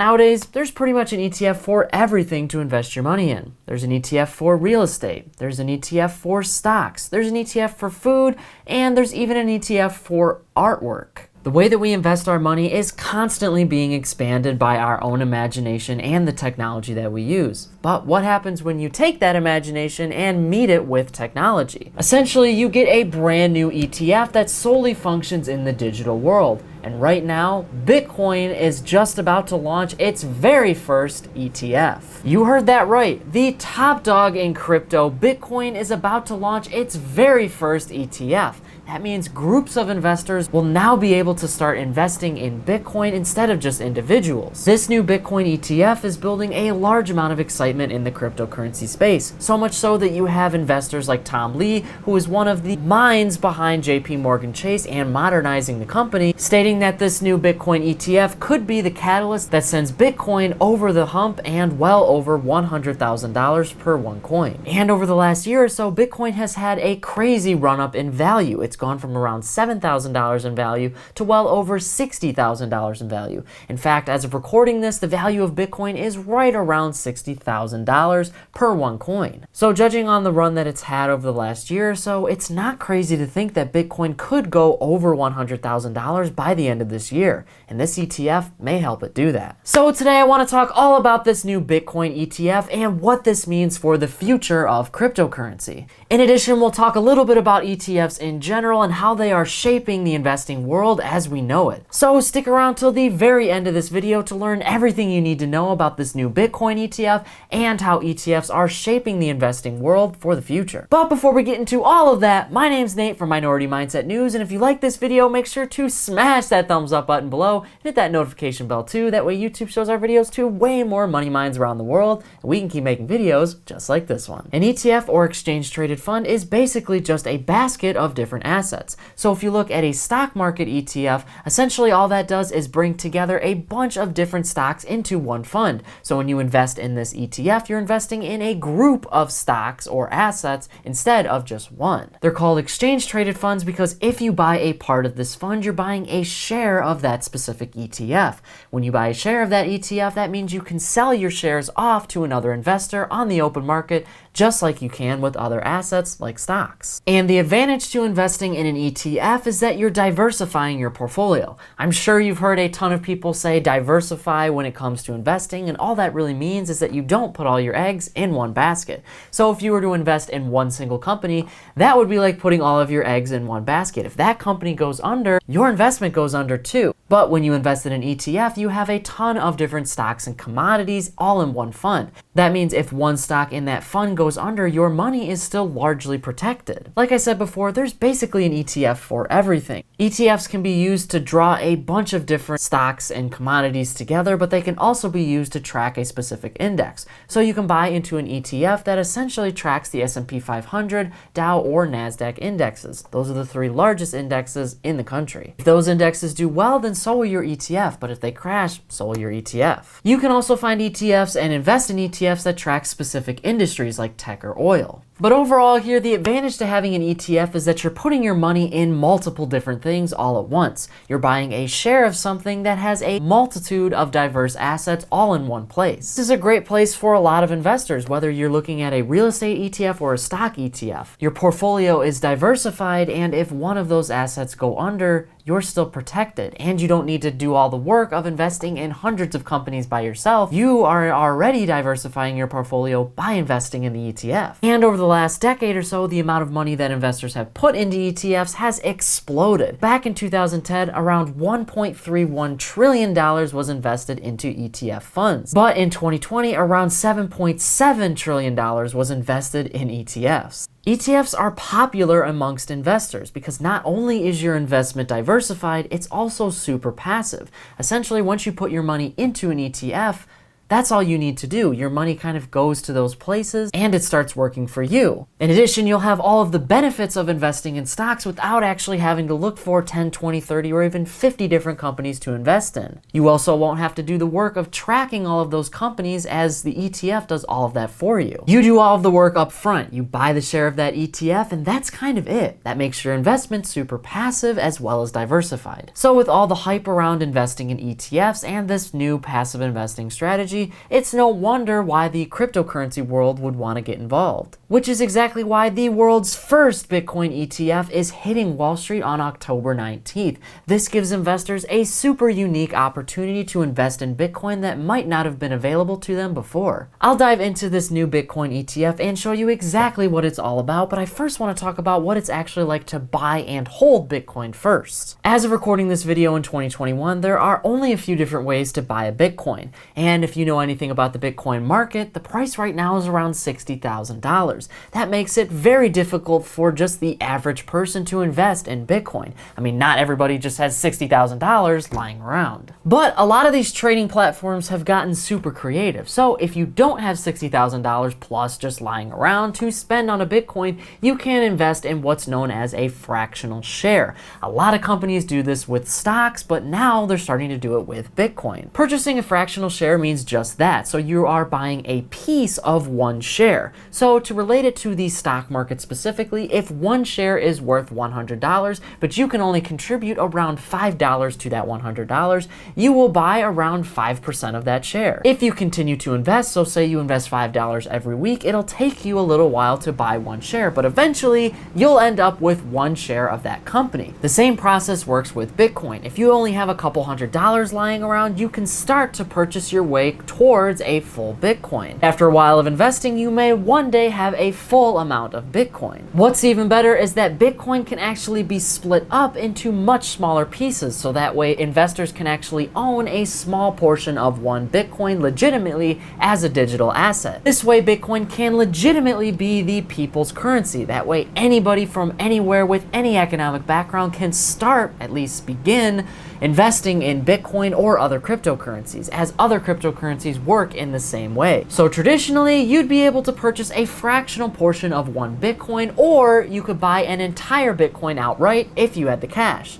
Nowadays, there's pretty much an ETF for everything to invest your money in. There's an ETF for real estate, there's an ETF for stocks, there's an ETF for food, and there's even an ETF for artwork. The way that we invest our money is constantly being expanded by our own imagination and the technology that we use. But what happens when you take that imagination and meet it with technology? Essentially, you get a brand new ETF that solely functions in the digital world. And right now, Bitcoin is just about to launch its very first ETF. You heard that right. The top dog in crypto, Bitcoin, is about to launch its very first ETF. That means groups of investors will now be able to start investing in Bitcoin instead of just individuals. This new Bitcoin ETF is building a large amount of excitement in the cryptocurrency space, so much so that you have investors like Tom Lee, who is one of the minds behind JP Morgan Chase and modernizing the company, stating that this new Bitcoin ETF could be the catalyst that sends Bitcoin over the hump and well over $100,000 per one coin. And over the last year or so, Bitcoin has had a crazy run up in value. It's gone from around $7,000 in value to well over $60,000 in value. In fact, as of recording this, the value of Bitcoin is right around $60,000 per one coin. So judging on the run that it's had over the last year or so, it's not crazy to think that Bitcoin could go over $100,000 by the end of this year, and this ETF may help it do that. So today I want to talk all about this new Bitcoin ETF and what this means for the future of cryptocurrency. In addition, we'll talk a little bit about ETFs in general and how they are shaping the investing world as we know it. So stick around till the very end of this video to learn everything you need to know about this new Bitcoin ETF and how ETFs are shaping the investing world for the future. But before we get into all of that, my name's Nate from Minority Mindset News, and if you like this video, make sure to smash that thumbs up button below and hit that notification bell too. That way YouTube shows our videos to way more money minds around the world, and we can keep making videos just like this one. An ETF, or exchange traded fund, is basically just a basket of different assets. So if you look at a stock market ETF, essentially all that does is bring together a bunch of different stocks into one fund. So when you invest in this ETF, you're investing in a group of stocks or assets instead of just one. They're called exchange traded funds because if you buy a part of this fund, you're buying a share of that specific ETF. When you buy a share of that ETF, that means you can sell your shares off to another investor on the open market, just like you can with other assets like stocks. And the advantage to investing in an ETF is that you're diversifying your portfolio. I'm sure you've heard a ton of people say diversify when it comes to investing, and all that really means is that you don't put all your eggs in one basket. So if you were to invest in one single company, that would be like putting all of your eggs in one basket. If that company goes under, your investment goes under too. But when you invest in an ETF, you have a ton of different stocks and commodities all in one fund. That means if one stock in that fund goes under, your money is still largely protected. Like I said before, there's basically an ETF for everything. ETFs can be used to draw a bunch of different stocks and commodities together, but they can also be used to track a specific index. So you can buy into an ETF that essentially tracks the S&P 500, Dow, or NASDAQ indexes. Those are the three largest indexes in the country. If those indexes do well, then so will your ETF, but if they crash, so will your ETF. You can also find ETFs and invest in ETFs that track specific industries like tech or oil. But overall here, the advantage to having an ETF is that you're putting your money in multiple different things all at once. You're buying a share of something that has a multitude of diverse assets all in one place. This is a great place for a lot of investors, whether you're looking at a real estate ETF or a stock ETF. Your portfolio is diversified, and if one of those assets go under, you're still protected, and you don't need to do all the work of investing in hundreds of companies by yourself. You are already diversifying your portfolio by investing in the ETF. And over the last decade or so, the amount of money that investors have put into ETFs has exploded. Back in 2010, around $1.31 trillion was invested into ETF funds. But in 2020, around $7.7 trillion was invested in ETFs. ETFs are popular amongst investors because not only is your investment diversified, it's also super passive. Essentially, once you put your money into an ETF, That's all you need to do. Your money kind of goes to those places and it starts working for you. In addition, you'll have all of the benefits of investing in stocks without actually having to look for 10, 20, 30, or even 50 different companies to invest in. You also won't have to do the work of tracking all of those companies, as the ETF does all of that for you. You do all of the work up front. You buy the share of that ETF, and that's kind of it. That makes your investment super passive as well as diversified. So with all the hype around investing in ETFs and this new passive investing strategy, it's no wonder why the cryptocurrency world would want to get involved. Which is exactly why the world's first Bitcoin ETF is hitting Wall Street on October 19th. This gives investors a super unique opportunity to invest in Bitcoin that might not have been available to them before. I'll dive into this new Bitcoin ETF and show you exactly what it's all about, but I first want to talk about what it's actually like to buy and hold Bitcoin first. As of recording this video in 2021, there are only a few different ways to buy a Bitcoin. And if you know anything about the Bitcoin market, the price right now is around $60,000. That makes it very difficult for just the average person to invest in Bitcoin. I mean, not everybody just has $60,000 lying around. But a lot of these trading platforms have gotten super creative. So if you don't have $60,000 plus just lying around to spend on a Bitcoin, you can invest in what's known as a fractional share. A lot of companies do this with stocks, but now they're starting to do it with Bitcoin. Purchasing a fractional share means just that. So you are buying a piece of one share. So to relate it to the stock market specifically, if one share is worth $100, but you can only contribute around $5 to that $100, you will buy around 5% of that share. If you continue to invest, so say you invest $5 every week, it'll take you a little while to buy one share, but eventually you'll end up with one share of that company. The same process works with Bitcoin. If you only have a couple $100 lying around, you can start to purchase your way towards a full Bitcoin. After a while of investing, you may one day have a full amount of Bitcoin. What's even better is that Bitcoin can actually be split up into much smaller pieces, so that way investors can actually own a small portion of one Bitcoin legitimately as a digital asset. This way Bitcoin can legitimately be the people's currency. That way anybody from anywhere with any economic background can start, at least begin, investing in Bitcoin or other cryptocurrencies, as other cryptocurrencies work in the same way. So traditionally, you'd be able to purchase a fractional portion of one Bitcoin, or you could buy an entire Bitcoin outright if you had the cash.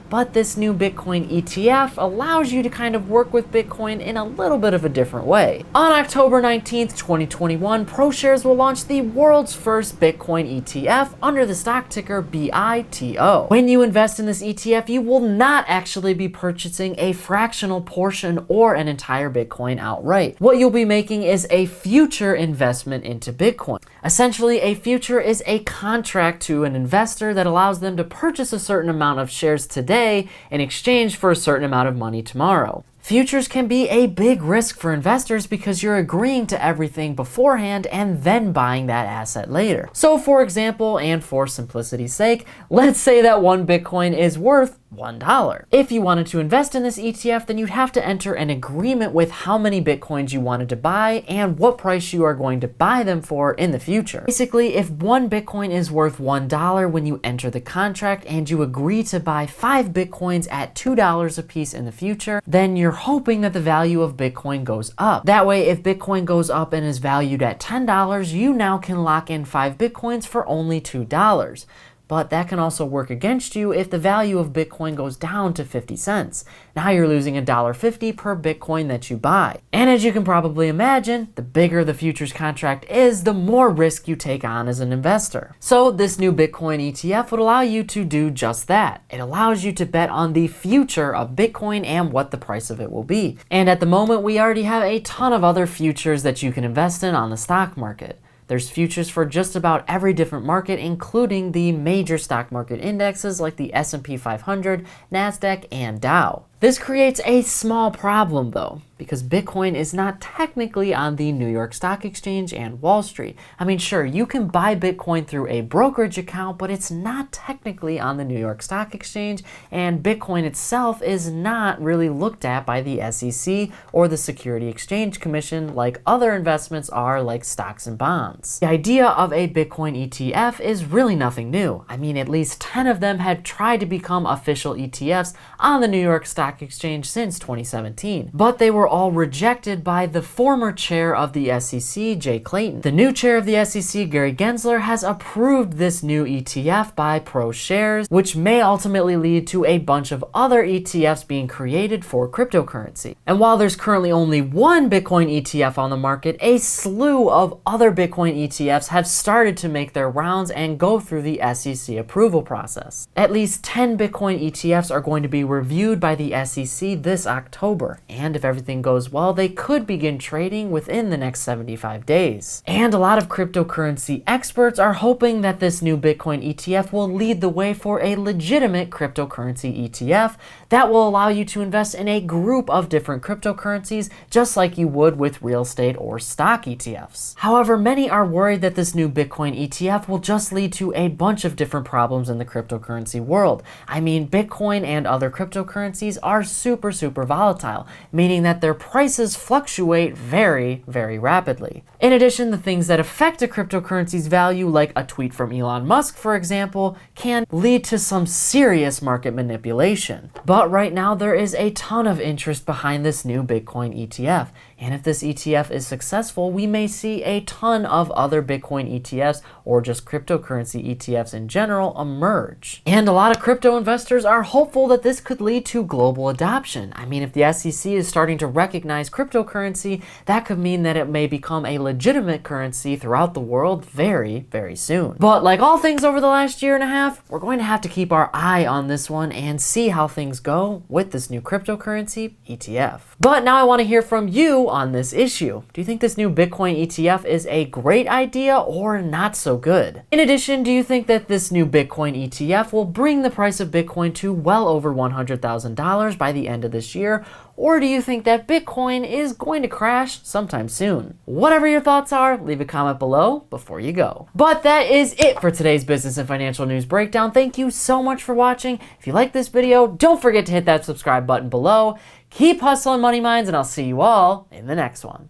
But this new Bitcoin ETF allows you to kind of work with Bitcoin in a little bit of a different way. On October 19th, 2021, ProShares will launch the world's first Bitcoin ETF under the stock ticker BITO. When you invest in this ETF, you will not actually be purchasing a fractional portion or an entire Bitcoin outright. What you'll be making is a future investment into Bitcoin. Essentially, a future is a contract to an investor that allows them to purchase a certain amount of shares today in exchange for a certain amount of money tomorrow. Futures can be a big risk for investors because you're agreeing to everything beforehand and then buying that asset later. So for example, and for simplicity's sake, let's say that one Bitcoin is worth $1. If you wanted to invest in this ETF, then you'd have to enter an agreement with how many Bitcoins you wanted to buy and what price you are going to buy them for in the future. Basically, if one Bitcoin is worth $1 when you enter the contract and you agree to buy 5 Bitcoins at $2 a piece in the future, then you're hoping that the value of Bitcoin goes up. That way, if Bitcoin goes up and is valued at $10, you now can lock in 5 Bitcoins for only $2. But that can also work against you if the value of Bitcoin goes down to 50 cents. Now you're losing $1.50 per Bitcoin that you buy. And as you can probably imagine, the bigger the futures contract is, the more risk you take on as an investor. So this new Bitcoin ETF would allow you to do just that. It allows you to bet on the future of Bitcoin and what the price of it will be. And at the moment, we already have a ton of other futures that you can invest in on the stock market. There's futures for just about every different market, including the major stock market indexes like the S&P 500, NASDAQ, and Dow. This creates a small problem though, because Bitcoin is not technically on the New York Stock Exchange and Wall Street. I mean, sure, you can buy Bitcoin through a brokerage account, but it's not technically on the New York Stock Exchange, and Bitcoin itself is not really looked at by the SEC or the Security Exchange Commission like other investments are, like stocks and bonds. The idea of a Bitcoin ETF is really nothing new. I mean, at least 10 of them had tried to become official ETFs on the New York Stock stock exchange since 2017. But they were all rejected by the former chair of the SEC, Jay Clayton. The new chair of the SEC, Gary Gensler, has approved this new ETF by ProShares, which may ultimately lead to a bunch of other ETFs being created for cryptocurrency. And while there's currently only one Bitcoin ETF on the market, a slew of other Bitcoin ETFs have started to make their rounds and go through the SEC approval process. At least 10 Bitcoin ETFs are going to be reviewed by the SEC this October, and if everything goes well, they could begin trading within the next 75 days. And a lot of cryptocurrency experts are hoping that this new Bitcoin ETF will lead the way for a legitimate cryptocurrency ETF that will allow you to invest in a group of different cryptocurrencies just like you would with real estate or stock ETFs. However, many are worried that this new Bitcoin ETF will just lead to a bunch of different problems in the cryptocurrency world. I mean, Bitcoin and other cryptocurrencies are super volatile, meaning that their prices fluctuate very rapidly. In addition, the things that affect a cryptocurrency's value, like a tweet from Elon Musk, for example, can lead to some serious market manipulation. But right now, there is a ton of interest behind this new Bitcoin ETF. And if this ETF is successful, we may see a ton of other Bitcoin ETFs or just cryptocurrency ETFs in general emerge. And a lot of crypto investors are hopeful that this could lead to global adoption. I mean, if the SEC is starting to recognize cryptocurrency, that could mean that it may become a legitimate currency throughout the world very soon. But like all things over the last year and a half, we're going to have to keep our eye on this one and see how things go with this new cryptocurrency ETF. But now I want to hear from you on this issue. Do you think this new Bitcoin ETF is a great idea or not so good? In addition, do you think that this new Bitcoin ETF will bring the price of Bitcoin to well over $100,000 by the end of this year? Or do you think that Bitcoin is going to crash sometime soon? Whatever your thoughts are, leave a comment below before you go. But that is it for today's business and financial news breakdown. Thank you so much for watching. If you like this video, don't forget to hit that subscribe button below. Keep hustling, money minds, and I'll see you all in the next one.